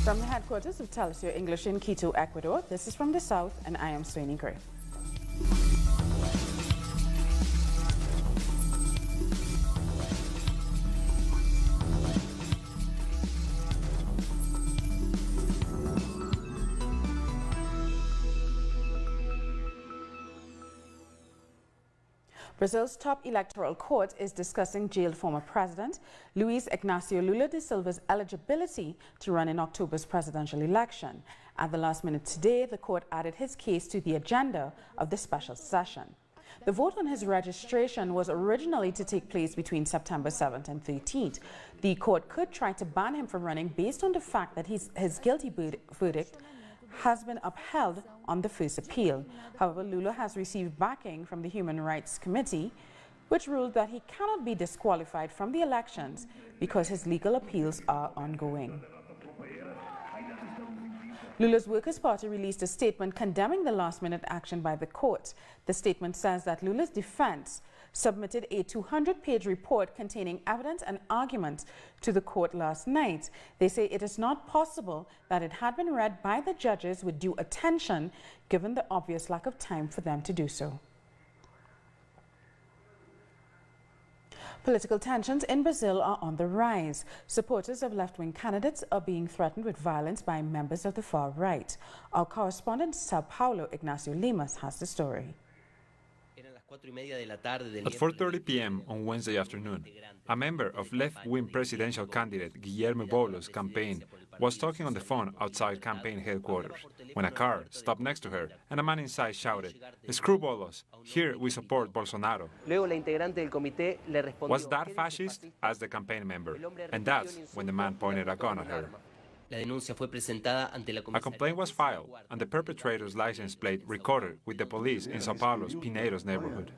From the headquarters of Telesur English in Quito, Ecuador, this is From the South, and I am Sweeney Gray. Brazil's top electoral court is discussing jailed former president Luiz Inacio Lula da Silva's eligibility to run in October's presidential election. At the last minute today, the court added his case to the agenda of the special session. The vote on his registration was originally to take place between September 7th and 13th. The court could try to ban him from running based on the fact that his guilty verdict has been upheld on the first appeal. However, Lula has received backing from the Human Rights Committee, which ruled that he cannot be disqualified from the elections because his legal appeals are ongoing. Lula's Workers' Party released a statement condemning the last-minute action by the court. The statement says that Lula's defense submitted a 200-page report containing evidence and arguments to the court last night. They say it is not possible that it had been read by the judges with due attention, given the obvious lack of time for them to do so. Political tensions in Brazil are on the rise. Supporters of left-wing candidates are being threatened with violence by members of the far right. Our correspondent in Sao Paulo, Inacio Limas, has the story. At 4:30 p.m. on Wednesday afternoon, a member of left-wing presidential candidate Guilherme Boulos' campaign was talking on the phone outside campaign headquarters when a car stopped next to her and a man inside shouted, "Screw Boulos, here we support Bolsonaro." "Was that fascist?" asked the campaign member, and that's when the man pointed a gun at her. A complaint was filed, and the perpetrator's license plate recorded with the police in São Paulo's Pinheiros neighborhood.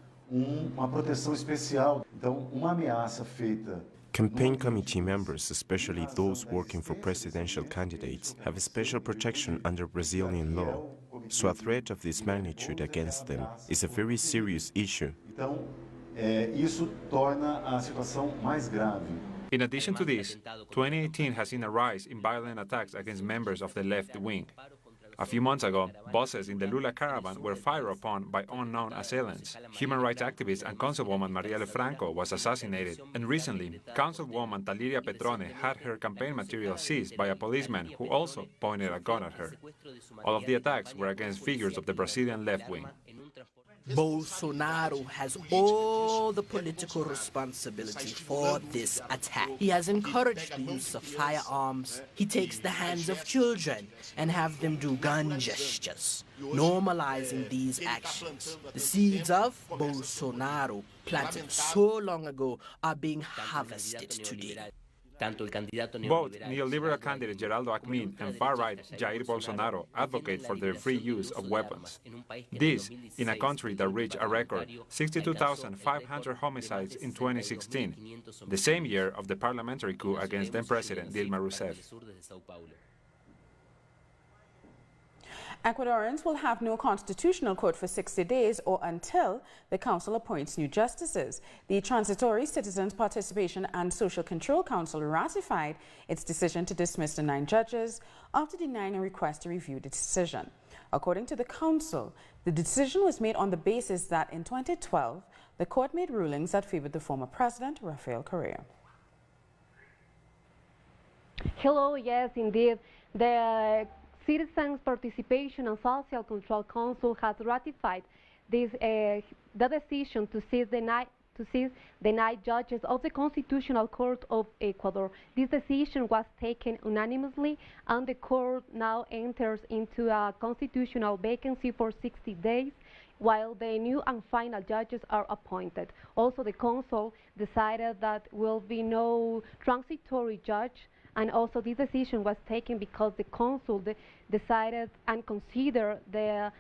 Campaign committee members, especially those working for presidential candidates, have a special protection under Brazilian law. So a threat of this magnitude against them is a very serious issue. In addition to this, 2018 has seen a rise in violent attacks against members of the left wing. A few months ago, buses in the Lula caravan were fired upon by unknown assailants. Human rights activist and councilwoman Marielle Franco was assassinated, and recently, councilwoman Taliria Petrone had her campaign material seized by a policeman who also pointed a gun at her. All of the attacks were against figures of the Brazilian left wing. Bolsonaro has all the political responsibility for this attack. He has encouraged the use of firearms. He takes the hands of children and have them do gun gestures, normalizing these actions. The seeds of Bolsonaro, planted so long ago, are being harvested today. Both neoliberal candidate Geraldo Alckmin and far-right Jair Bolsonaro advocate for the free use of weapons. This in a country that reached a record 62,500 homicides in 2016, the same year of the parliamentary coup against then-President Dilma Rousseff. Ecuadorians will have no constitutional court for 60 days or until the council appoints new justices. The Transitory Citizens Participation and Social Control Council ratified its decision to dismiss the 9 judges after denying a request to review the decision. According to the council, the decision was made on the basis that in 2012, the court made rulings that favored the former president, Rafael Correa. Hello, yes, indeed. The Citizens Participation and Social Control Council has ratified this, the decision to seize the 9 judges of the Constitutional Court of Ecuador. This decision was taken unanimously, and the court now enters into a constitutional vacancy for 60 days while the new and final judges are appointed. Also, the council decided that will be no transitory judge. And also this decision was taken because the council decided and considered the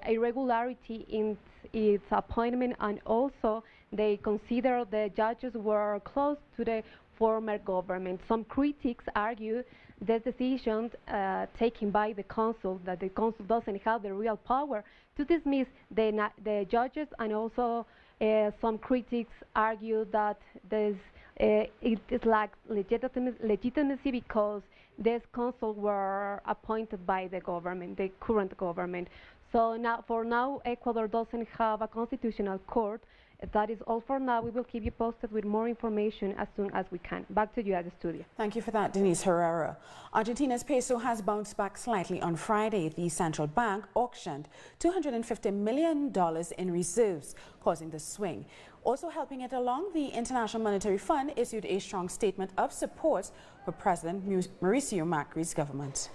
irregularity in its appointment, and also they consider the judges were close to the former government. Some critics argue that decision taken by the council, that the council doesn't have the real power to dismiss the judges, and also some critics argue that this It lacks legitimacy because these consuls were appointed by the government, the current government. So now, for now, Ecuador doesn't have a constitutional court. That is all for now. We will keep you posted with more information as soon as we can. Back to you at the studio. Thank you for that, Denise Herrera. Argentina's peso has bounced back slightly on Friday. The central bank auctioned $250 million in reserves, causing the swing. Also helping it along, the International Monetary Fund issued a strong statement of support for President Mauricio Macri's government.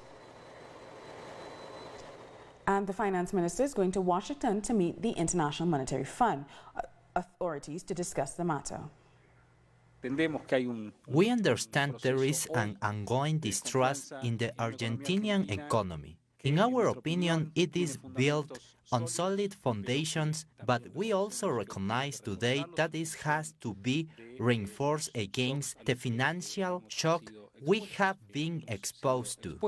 And the finance minister is going to Washington to meet the International Monetary Fund authorities to discuss the matter. We understand there is an ongoing distrust in the Argentinian economy. In our opinion, it is built on solid foundations, but we also recognize today that it has to be reinforced against the financial shock we have been exposed to.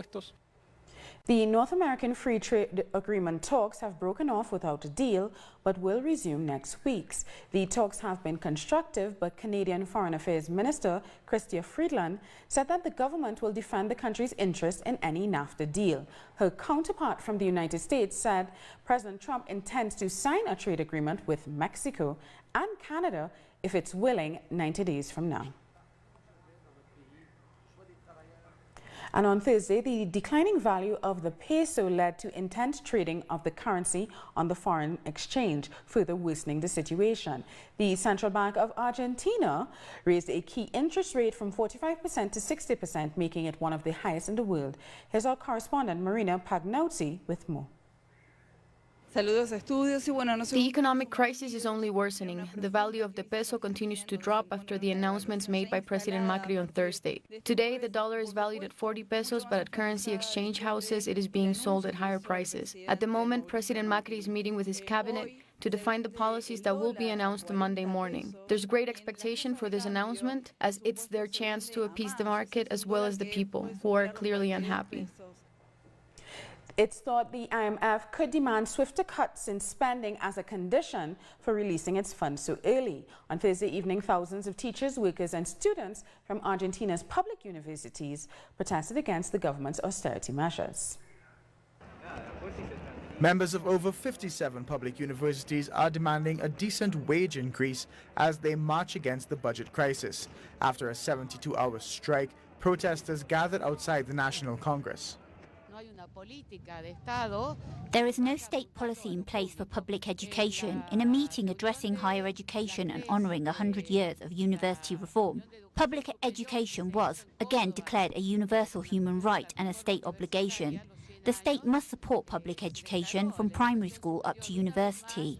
The North American Free Trade Agreement talks have broken off without a deal, but will resume next week. The talks have been constructive, but Canadian Foreign Affairs Minister Chrystia Freeland said that the government will defend the country's interest in any NAFTA deal. Her counterpart from the United States said President Trump intends to sign a trade agreement with Mexico and Canada if it's willing 90 days from now. And on Thursday, the declining value of the peso led to intense trading of the currency on the foreign exchange, further worsening the situation. The Central Bank of Argentina raised a key interest rate from 45% to 60%, making it one of the highest in the world. Here's our correspondent, Marina Pagnozzi, with more. The economic crisis is only worsening. The value of the peso continues to drop after the announcements made by President Macri on Thursday. Today, the dollar is valued at 40 pesos, but at currency exchange houses, it is being sold at higher prices. At the moment, President Macri is meeting with his cabinet to define the policies that will be announced on Monday morning. There's great expectation for this announcement, as it's their chance to appease the market as well as the people, who are clearly unhappy. It's thought the IMF could demand swifter cuts in spending as a condition for releasing its funds so early. On Thursday evening, thousands of teachers, workers and students from Argentina's public universities protested against the government's austerity measures. Members of over 57 public universities are demanding a decent wage increase as they march against the budget crisis. After a 72-hour strike, protesters gathered outside the National Congress. There is no state policy in place for public education. In a meeting addressing higher education and honouring 100 years of university reform, public education was, again, declared a universal human right and a state obligation. The state must support public education from primary school up to university.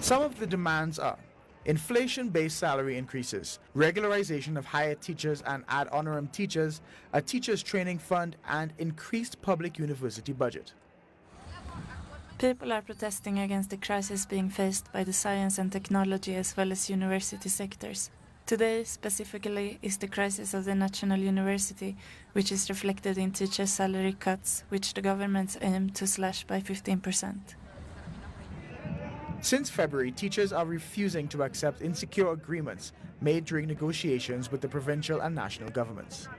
Some of the demands are inflation-based salary increases, regularization of hired teachers and ad honorem teachers, a teachers training fund, and increased public university budget. People are protesting against the crisis being faced by the science and technology as well as university sectors. Today, specifically, is the crisis of the National University, which is reflected in teachers' salary cuts, which the government aim to slash by 15%. Since February, teachers are refusing to accept insecure agreements made during negotiations with the provincial and national governments.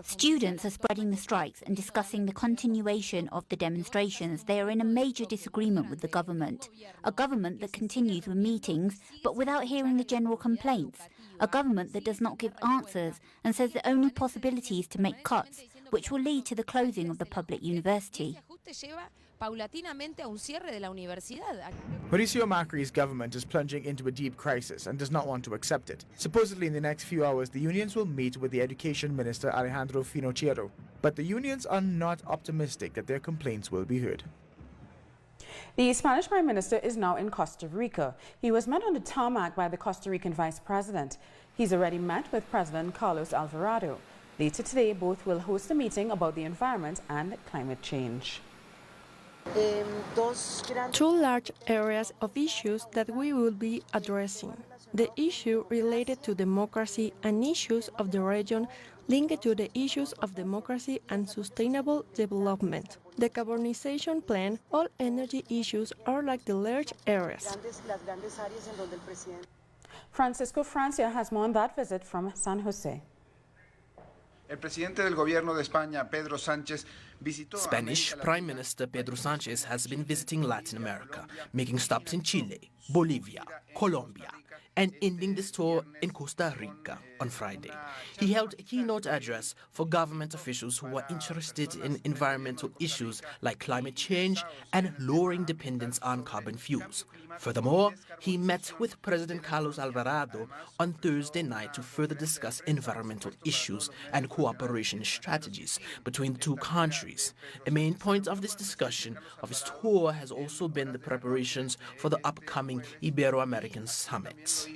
Students are spreading the strikes and discussing the continuation of the demonstrations. They are in a major disagreement with the government. A government that continues with meetings but without hearing the general complaints. A government that does not give answers and says the only possibility is to make cuts, which will lead to the closing of the public university. Mauricio Macri's government is plunging into a deep crisis and does not want to accept it. Supposedly in the next few hours, the unions will meet with the Education Minister Alejandro Finocchiaro, but the unions are not optimistic that their complaints will be heard. The Spanish Prime Minister is now in Costa Rica. He was met on the tarmac by the Costa Rican Vice President. He's already met with President Carlos Alvarado. Later today, both will host a meeting about the environment and climate change. Two large areas of issues that we will be addressing. The issue related to democracy and issues of the region linked to the issues of democracy and sustainable development. The decarbonization plan, all energy issues are like the large areas. Francisco Francia has more on that visit from San Jose. El presidente del gobierno de España, Pedro Sánchez, visitó Spanish Prime Minister Pedro Sánchez has been visiting Latin America, making stops in Chile, Bolivia, Colombia, and ending this tour in Costa Rica on Friday. He held a keynote address for government officials who are interested in environmental issues like climate change and lowering dependence on carbon fuels. Furthermore, he met with President Carlos Alvarado on Thursday night to further discuss environmental issues and cooperation strategies between the two countries. A main point of this discussion of his tour has also been the preparations for the upcoming Ibero-American summit.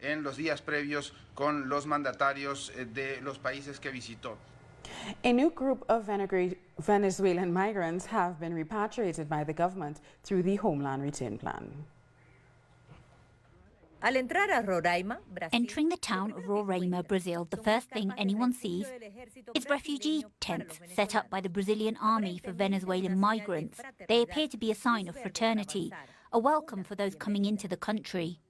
En los días previos con los mandatarios de los países que visitó. A new group of Venezuelan migrants have been repatriated by the government through the Homeland Return Plan. Entering the town of Roraima, Brazil, the first thing anyone sees is refugee tents set up by the Brazilian army for Venezuelan migrants. They appear to be a sign of fraternity, a welcome for those coming into the country.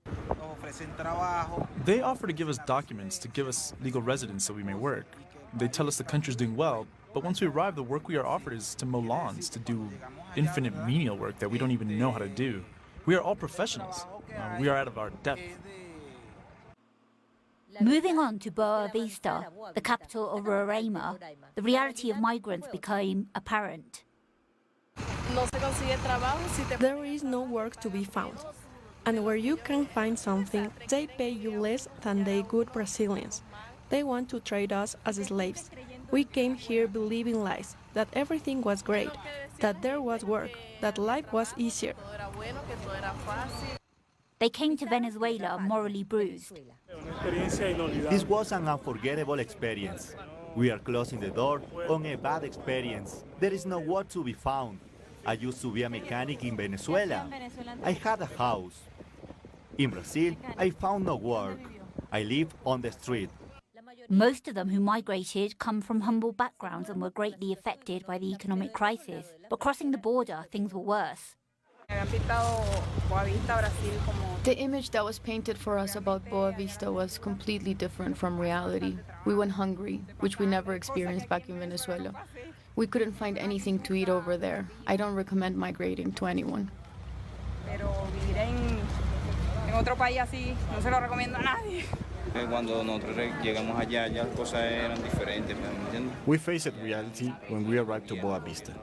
They offer to give us documents to give us legal residence so we may work. They tell us the country's doing well, but once we arrive, the work we are offered is to mow lawns, to do infinite menial work that we don't even know how to do. We are all professionals. We are out of our depth. Moving on to Boa Vista, the capital of Roraima, the reality of migrants became apparent. There is no work to be found. And where you can find something, they pay you less than the good Brazilians. They want to trade us as slaves. We came here believing lies, that everything was great, that there was work, that life was easier. They came to Venezuela morally bruised. This was an unforgettable experience. We are closing the door on a bad experience. There is no work to be found. I used to be a mechanic in Venezuela. I had a house. In Brazil, I found no work. I lived on the street. Most of them who migrated come from humble backgrounds and were greatly affected by the economic crisis. But crossing the border, things were worse. The image that was painted for us about Boa Vista was completely different from reality. We went hungry, which we never experienced back in Venezuela. We couldn't find anything to eat over there. I don't recommend migrating to anyone. We faced reality when we arrived to Boa Vista.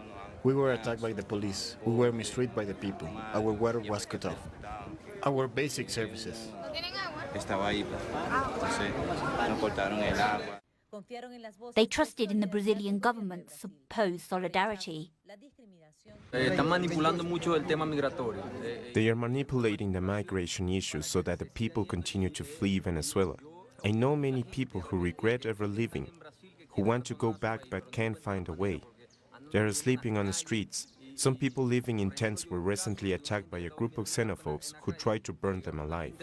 We were attacked by the police. We were mistreated by the people. Our water was cut off. Our basic services. They trusted in the Brazilian government's supposed solidarity. They are manipulating the migration issue so that the people continue to flee Venezuela. I know many people who regret ever leaving, who want to go back but can't find a way. They are sleeping on the streets. Some people living in tents were recently attacked by a group of xenophobes who tried to burn them alive.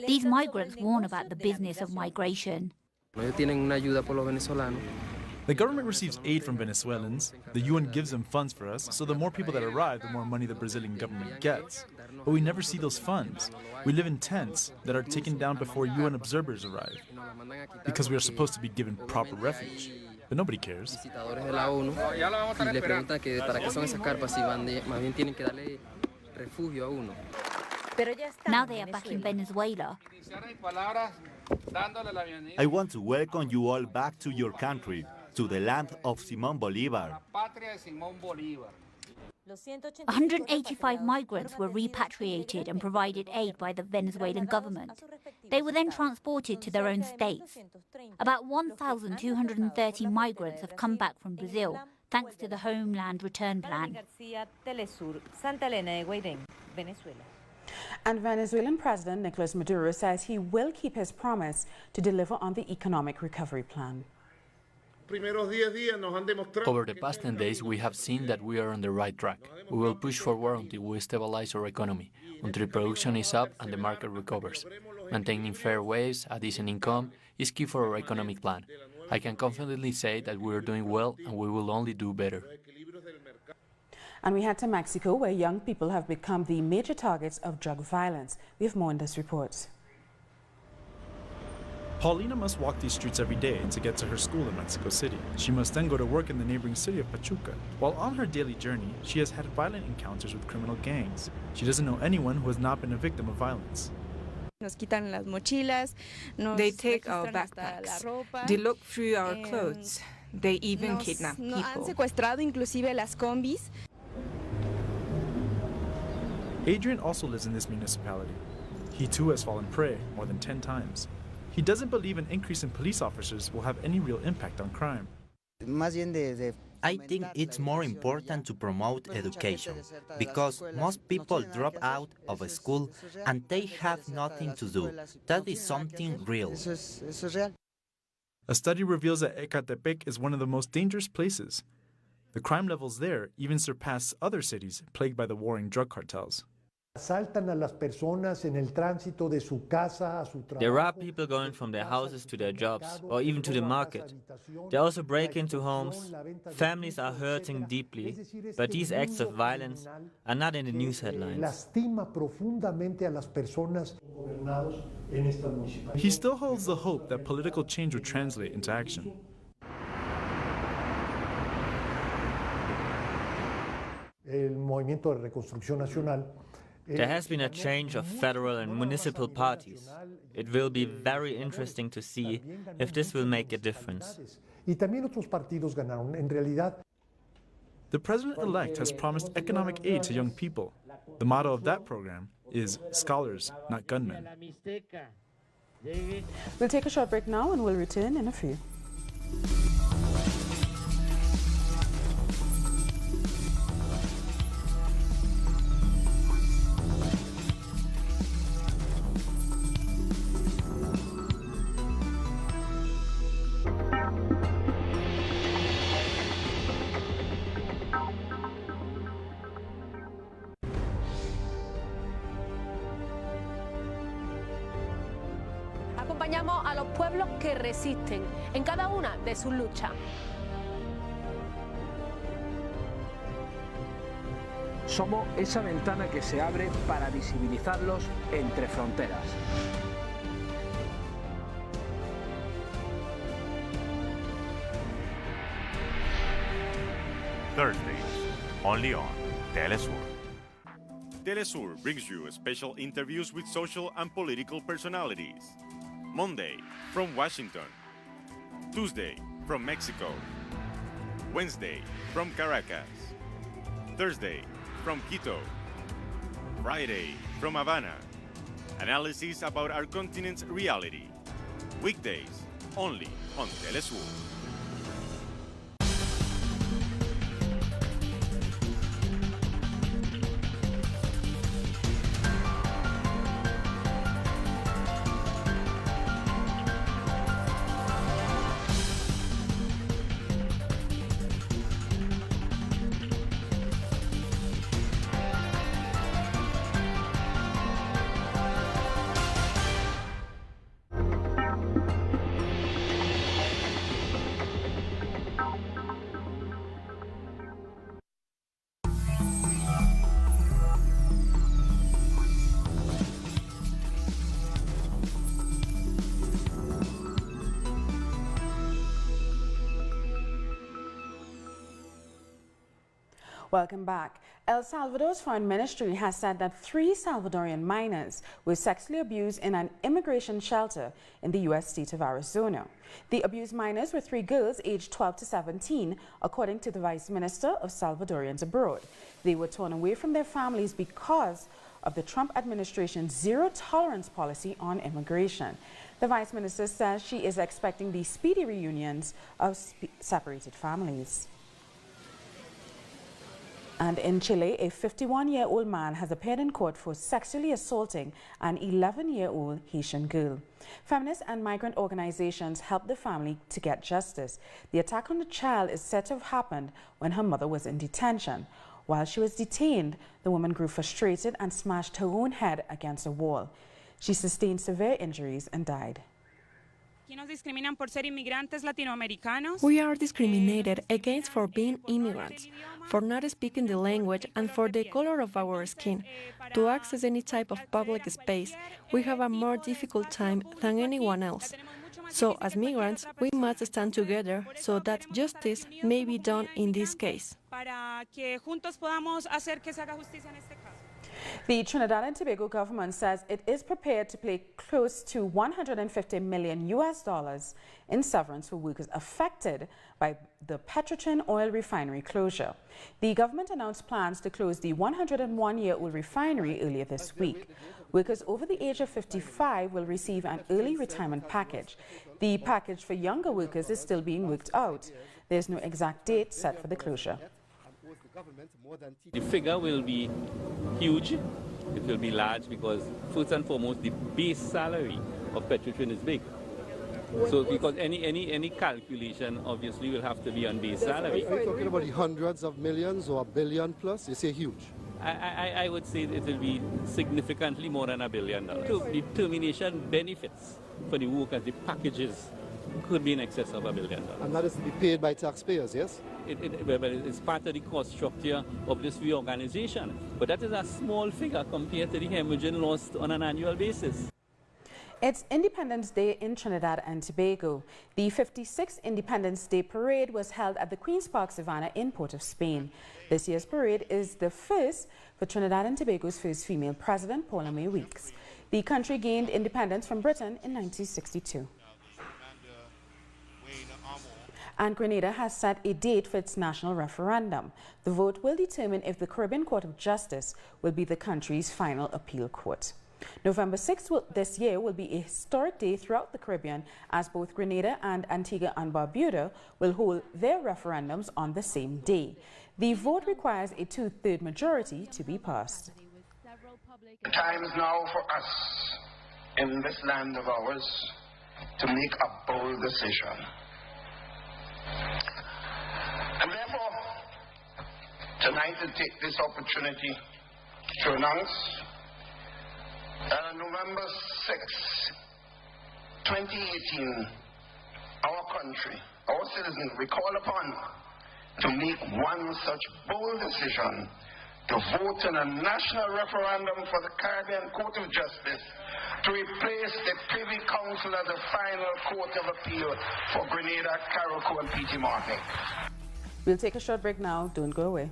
These migrants warn about the business of migration. The government receives aid from Venezuelans. The UN gives them funds for us, so the more people that arrive, the more money the Brazilian government gets. But we never see those funds. We live in tents that are taken down before UN observers arrive, because we are supposed to be given proper refuge. But nobody cares. Now they are back in Venezuela. I want to welcome you all back to your country, to the land of Simón Bolívar. 185 migrants were repatriated and provided aid by the Venezuelan government. They were then transported to their own states. About 1,230 migrants have come back from Brazil, thanks to the Homeland Return Plan. And Venezuelan President Nicolas Maduro says he will keep his promise to deliver on the economic recovery plan. Over the past 10 days, we have seen that we are on the right track. We will push forward until we stabilize our economy, until production is up and the market recovers. Maintaining fair wages, a decent income, is key for our economic plan. I can confidently say that we are doing well and we will only do better. And we head to Mexico, where young people have become the major targets of drug violence. We have more in this report. Paulina must walk these streets every day to get to her school in Mexico City. She must then go to work in the neighboring city of Pachuca. While on her daily journey, she has had violent encounters with criminal gangs. She doesn't know anyone who has not been a victim of violence. They take our backpacks. They look through our clothes. They even kidnap people. Adrian also lives in this municipality. He too has fallen prey more than 10 times. He doesn't believe an increase in police officers will have any real impact on crime. I think it's more important to promote education, because most people drop out of school and they have nothing to do. That is something real. A study reveals that Ecatepec is one of the most dangerous places. The crime levels there even surpass other cities plagued by the warring drug cartels. There are people going from their houses to their jobs or even to the market. They also break into homes. Families are hurting deeply, but these acts of violence are not in the news headlines. He still holds the hope that political change would translate into action. There has been a change of federal and municipal parties. It will be very interesting to see if this will make a difference. The president-elect has promised economic aid to young people. The motto of that program is scholars, not gunmen. We'll take a short break now and we'll return in a few. Acompañamos a los pueblos que resisten en cada una de sus luchas. Somos esa ventana que se abre para visibilizarlos entre fronteras. Thursdays, only on Telesur. Telesur brings you special interviews with social and political personalities. Monday, from Washington. Tuesday, from Mexico. Wednesday, from Caracas. Thursday, from Quito. Friday, from Havana. Analysis about our continent's reality. Weekdays, only on Telesur. Welcome back. El Salvador's Foreign Ministry has said that 3 Salvadorian minors were sexually abused in an immigration shelter in the U.S. state of Arizona. The abused minors were 3 girls aged 12 to 17, according to the Vice Minister of Salvadorians Abroad. They were torn away from their families because of the Trump administration's zero-tolerance policy on immigration. The Vice Minister says she is expecting the speedy reunions of separated families. And in Chile, a 51-year-old man has appeared in court for sexually assaulting an 11-year-old Haitian girl. Feminist and migrant organizations helped the family to get justice. The attack on the child is said to have happened when her mother was in detention. While she was detained, the woman grew frustrated and smashed her own head against a wall. She sustained severe injuries and died. We are discriminated against for being immigrants, for not speaking the language, and for the color of our skin. To access any type of public space, we have a more difficult time than anyone else. So, as migrants, we must stand together so that justice may be done in this case. The Trinidad and Tobago government says it is prepared to pay close to $150 million in severance for workers affected by the Petrotrin oil refinery closure. The government announced plans to close the 101-year-old refinery earlier this week. Workers over the age of 55 will receive an early retirement package. The package for younger workers is still being worked out. There's no exact date set for the closure. The figure will be huge. It will be large because, first and foremost, the base salary of Petrotrin is big. So, because any calculation obviously will have to be on base salary. Are you talking about the hundreds of millions or $1 billion plus? You say huge. I would say it will be significantly more than $1 billion. The termination benefits for the workers, the packages, could be in excess of $1 billion. And that is to be paid by taxpayers, yes? It's part of the cost structure of this reorganization. But that is a small figure compared to the hemorrhaging loss on an annual basis. It's Independence Day in Trinidad and Tobago. The 56th Independence Day Parade was held at the Queen's Park Savannah in Port of Spain. This year's parade is the first for Trinidad and Tobago's first female president, Paula May Weeks. The country gained independence from Britain in 1962. And Grenada has set a date for its national referendum. The vote will determine if the Caribbean Court of Justice will be the country's final appeal court. November 6th this year will be a historic day throughout the Caribbean, as both Grenada and Antigua and Barbuda will hold their referendums on the same day. The vote requires a 2/3 majority to be passed. The time is now for us in this land of ours to make a bold decision. And therefore, tonight I take this opportunity to announce that on November 6, 2018, our country, our citizens, we call upon to make one such bold decision to vote in a national referendum for the Caribbean Court of Justice to replace the Privy Council as the final court of appeal for Grenada, Carriacou, and P.T. Martinique. We'll take a short break now. Don't go away.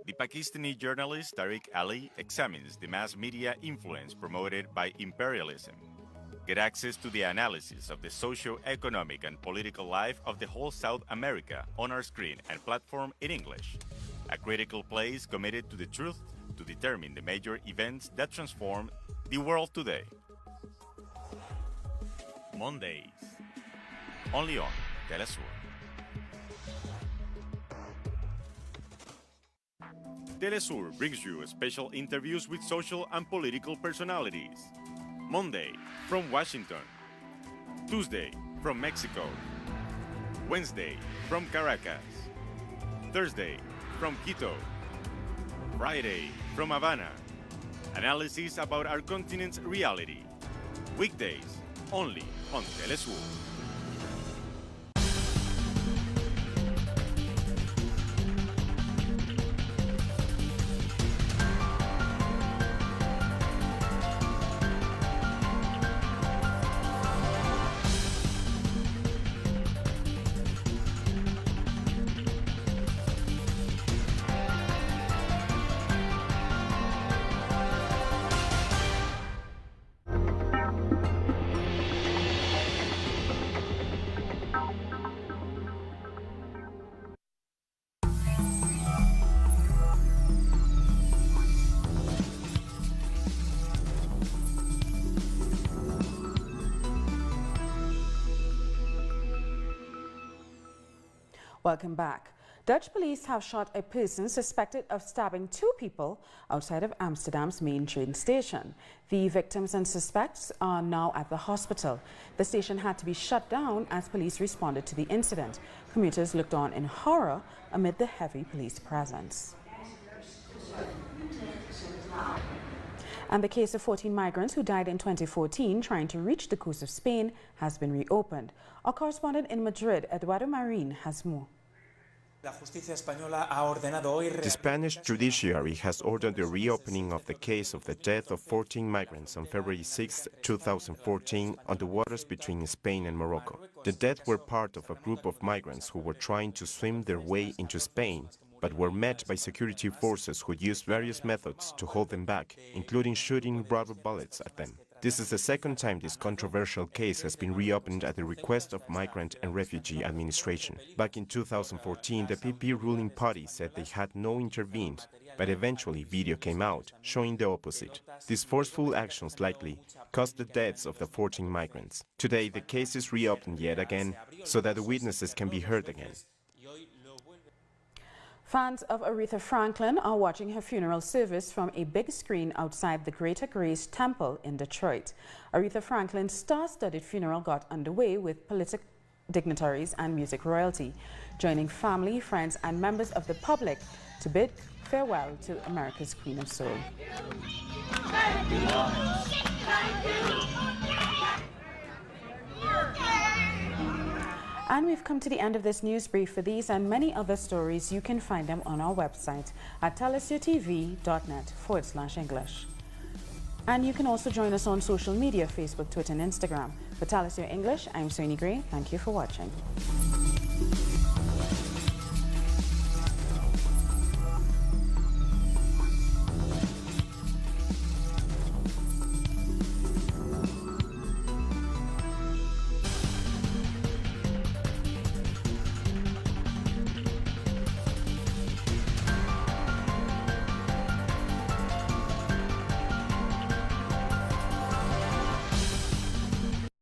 The Pakistani journalist Tariq Ali examines the mass media influence promoted by imperialism. Get access to the analysis of the socio-economic and political life of the whole South America on our screen and platform in English. A critical place committed to the truth to determine the major events that transform the world today. Mondays, only on Telesur. Telesur brings you special interviews with social and political personalities. Monday, from Washington. Tuesday, from Mexico. Wednesday, from Caracas. Thursday, from Quito. Friday, from Havana. Analysis about our continent's reality. Weekdays, only on Telesur. Welcome back. Dutch police have shot a person suspected of stabbing 2 people outside of Amsterdam's main train station. The victims and suspects are now at the hospital. The station had to be shut down as police responded to the incident. Commuters looked on in horror amid the heavy police presence. And the case of 14 migrants who died in 2014 trying to reach the coast of Spain has been reopened. Our correspondent in Madrid, Eduardo Marin, has more. The Spanish judiciary has ordered the reopening of the case of the death of 14 migrants on February 6, 2014 on the waters between Spain and Morocco. The deaths were part of a group of migrants who were trying to swim their way into Spain, but were met by security forces who used various methods to hold them back, including shooting rubber bullets at them. This is the second time this controversial case has been reopened at the request of Migrant and Refugee Administration. Back in 2014, the PP ruling party said they had no intervened, but eventually video came out showing the opposite. These forceful actions likely caused the deaths of the 14 migrants. Today, the case is reopened yet again so that the witnesses can be heard again. Fans of Aretha Franklin are watching her funeral service from a big screen outside the Greater Grace Temple in Detroit. Aretha Franklin's star-studded funeral got underway with political dignitaries and music royalty, joining family, friends and members of the public to bid farewell to America's Queen of Soul. And we've come to the end of this news brief. For these and many other stories, you can find them on our website at talisiotv.net/English. And you can also join us on social media, Facebook, Twitter and Instagram. For Talisio English, I'm Sonia Gray. Thank you for watching.